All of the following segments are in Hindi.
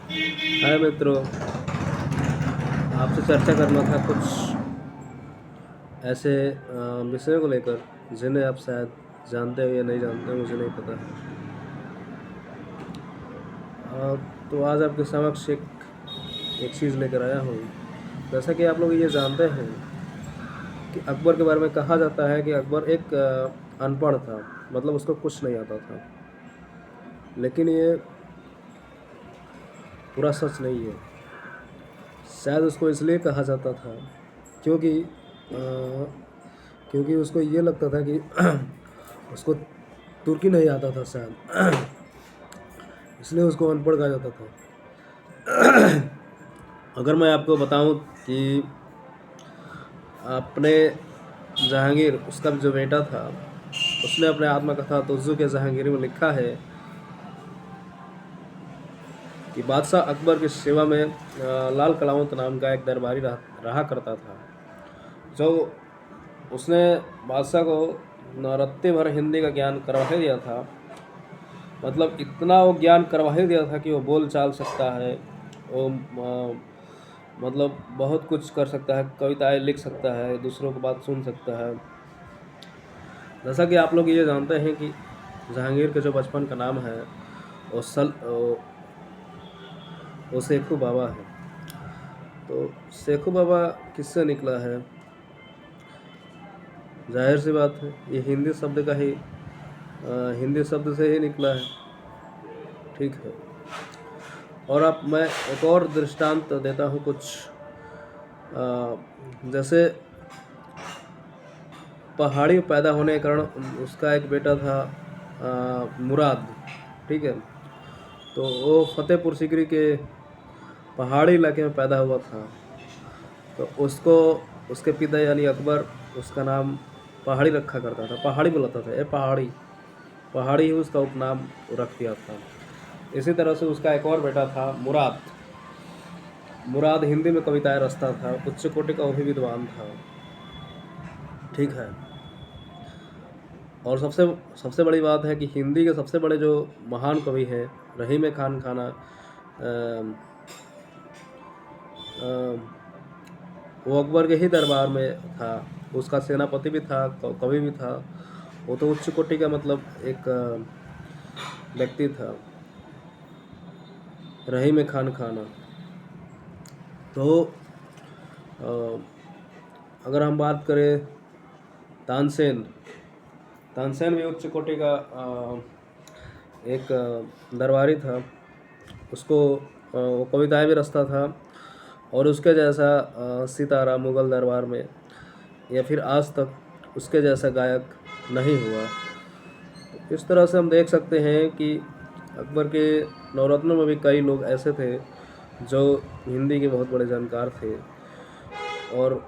हाय मित्रों, आपसे चर्चा करना था कुछ ऐसे विषयों को लेकर जिन्हें आप शायद जानते हो या नहीं जानते हो, मुझे नहीं पता है। तो आज आपके समक्ष एक चीज़ लेकर आया हूँ। जैसा कि आप लोग ये जानते हैं कि अकबर के बारे में कहा जाता है कि अकबर एक अनपढ़ था, मतलब उसको कुछ नहीं आता था। लेकिन ये पूरा सच नहीं है। शायद उसको इसलिए कहा जाता था क्योंकि क्योंकि उसको ये लगता था कि उसको तुर्की नहीं आता था शायद, इसलिए उसको अनपढ़ कहा जाता था। अगर मैं आपको बताऊं कि अपने जहांगीर, उसका जो बेटा था, उसने अपने आत्मकथा तुज़्ज़ु के जहांगीर में लिखा है कि बादशाह अकबर की सेवा में लाल कलावत नाम का एक दरबारी रहा करता था। जो उसने बादशाह को रत्ते भर हिंदी का ज्ञान करवा ही दिया था। मतलब इतना वो ज्ञान करवा ही दिया था कि वो बोल चाल सकता है, वो मतलब बहुत कुछ कर सकता है, कविताएं लिख सकता है, दूसरों की बात सुन सकता है। जैसा कि आप लोग ये जानते हैं कि जहांगीर के जो बचपन का नाम है वो शेखू बाबा है। तो शेखू बाबा किससे निकला है? जाहिर सी बात है, ये हिंदी शब्द का ही हिंदी शब्द से ही निकला है। ठीक है। और अब मैं एक और दृष्टांत देता हूँ कुछ। जैसे पहाड़ी में पैदा होने के कारण उसका एक बेटा था मुराद। ठीक है। तो वो फतेहपुर सीकरी के पहाड़ी इलाके में पैदा हुआ था। तो उसको उसके पिता यानी अकबर उसका नाम पहाड़ी रखा करता था, पहाड़ी बुलाता था, ये पहाड़ी पहाड़ी ही उसका उपनाम रख दिया था। इसी तरह से उसका एक और बेटा था मुराद। मुराद हिंदी में कविताएं रचता था, उच्च कोटि का वो भी विद्वान था। ठीक है। और सबसे सबसे बड़ी बात है कि हिंदी के सबसे बड़े जो महान कवि हैं, रहीम खान खाना, वो अकबर के ही दरबार में था। उसका सेनापति भी था, कवि भी था। वो तो उच्च कोटि का मतलब एक व्यक्ति था, रहीम खान खाना। तो अगर हम बात करें तानसेन, तानसेन भी उच्च कोटि का एक दरबारी था। उसको वो कविताएं भी रचता था, और उसके जैसा सितारा मुग़ल दरबार में या फिर आज तक उसके जैसा गायक नहीं हुआ। तो इस तरह से हम देख सकते हैं कि अकबर के नवरत्नों में भी कई लोग ऐसे थे जो हिंदी के बहुत बड़े जानकार थे। और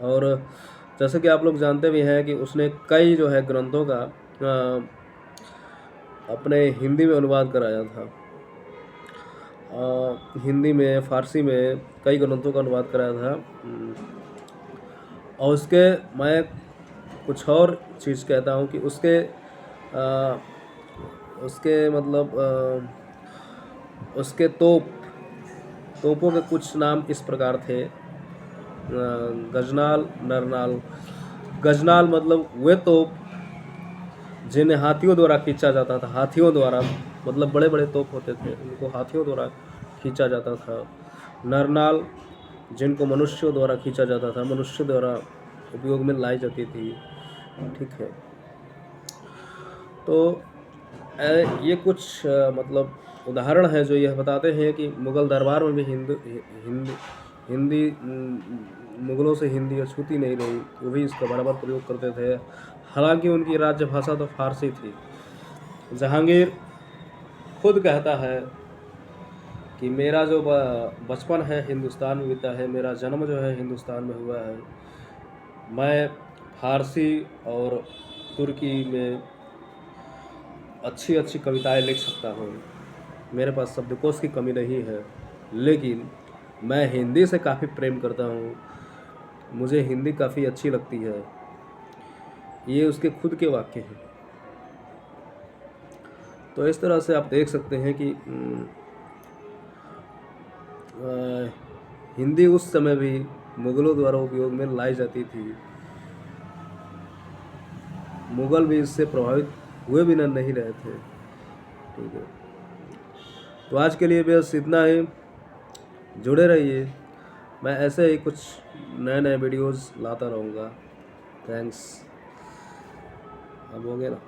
और जैसे कि आप लोग जानते भी हैं कि उसने कई जो है ग्रंथों का अपने हिंदी में अनुवाद कराया था। हिंदी में, फ़ारसी में कई ग्रंथों का अनुवाद कराया था। और उसके मैं कुछ और चीज़ कहता हूँ कि उसके मतलब उसके तोपों के कुछ नाम इस प्रकार थे। गजनाल, नरनाल। गजनाल मतलब वे तोप जिन्हें हाथियों द्वारा खींचा जाता था। हाथियों द्वारा मतलब बड़े बड़े तोप होते थे, उनको हाथियों द्वारा खींचा जाता था। नरनाल जिनको मनुष्यों द्वारा खींचा जाता था, मनुष्य द्वारा उपयोग में लाई जाती थी। ठीक है। तो ये कुछ मतलब उदाहरण है जो यह बताते हैं कि मुग़ल दरबार में भी हिंदी मुग़लों से हिंदी अछूती नहीं रही, वो भी इसका बराबर प्रयोग करते थे। हालांकि उनकी राज्य भाषा तो फ़ारसी थी। जहांगीर खुद कहता है कि मेरा जो बचपन है हिंदुस्तान में बीता है, मेरा जन्म जो है हिंदुस्तान में हुआ है। मैं फ़ारसी और तुर्की में अच्छी अच्छी कविताएं लिख सकता हूँ, मेरे पास शब्दकोश की कमी नहीं है। लेकिन मैं हिंदी से काफ़ी प्रेम करता हूँ, मुझे हिंदी काफ़ी अच्छी लगती है। ये उसके खुद के वाक्य हैं। तो इस तरह से आप देख सकते हैं कि हिंदी उस समय भी मुगलों द्वारा उपयोग में लाई जाती थी। मुगल भी इससे प्रभावित हुए बिना नहीं रहे थे। ठीक है, तो आज के लिए बस इतना ही। जुड़े रहिए, मैं ऐसे ही कुछ नए नए वीडियोस लाता रहूँगा। थैंक्स। अब हो गया ना।